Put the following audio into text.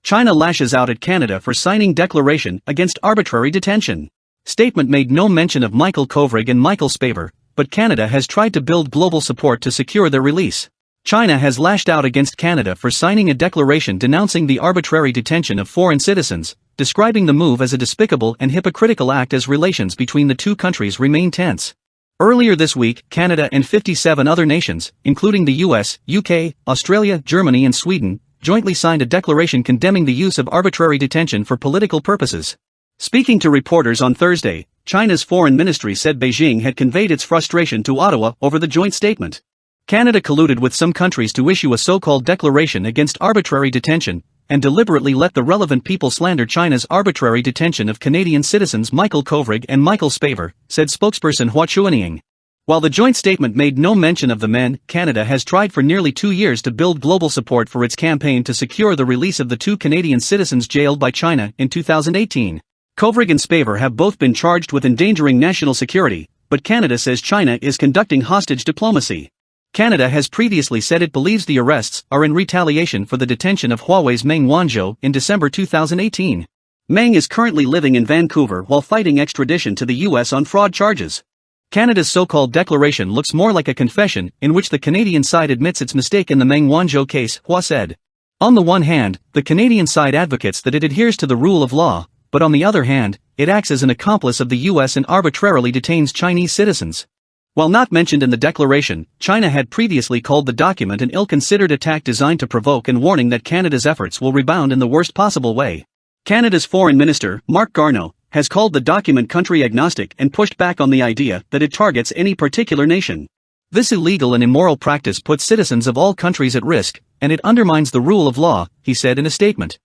China lashes out at Canada for signing declaration against arbitrary detention. Statement made no mention of Michael Kovrig and Michael Spavor, but Canada has tried to build global support to secure their release. China has lashed out against Canada for signing a declaration denouncing the arbitrary detention of foreign citizens, describing the move as a despicable and hypocritical act as relations between the two countries remain tense. Earlier this week, Canada and 57 other nations, including the US, UK, Australia, Germany and Sweden, jointly signed a declaration condemning the use of arbitrary detention for political purposes. Speaking to reporters on Thursday, China's foreign ministry said Beijing had conveyed its frustration to Ottawa over the joint statement. Canada colluded with some countries to issue a so-called declaration against arbitrary detention, and deliberately let the relevant people slander China's arbitrary detention of Canadian citizens Michael Kovrig and Michael Spavor, said spokesperson Hua Chuanying. While the joint statement made no mention of the men, Canada has tried for nearly 2 years to build global support for its campaign to secure the release of the 2 Canadian citizens jailed by China in 2018. Kovrig and Spavor have both been charged with endangering national security, but Canada says China is conducting hostage diplomacy. Canada has previously said it believes the arrests are in retaliation for the detention of Huawei's Meng Wanzhou in December 2018. Meng is currently living in Vancouver while fighting extradition to the US on fraud charges. Canada's so-called declaration looks more like a confession in which the Canadian side admits its mistake in the Meng Wanzhou case, Hua said. On the one hand, the Canadian side advocates that it adheres to the rule of law, but on the other hand, it acts as an accomplice of the US and arbitrarily detains Chinese citizens. While not mentioned in the declaration, China had previously called the document an ill-considered attack designed to provoke and warning that Canada's efforts will rebound in the worst possible way. Canada's Foreign Minister, Marc Garneau, has called the document country-agnostic and pushed back on the idea that it targets any particular nation. This illegal and immoral practice puts citizens of all countries at risk, and it undermines the rule of law, he said in a statement.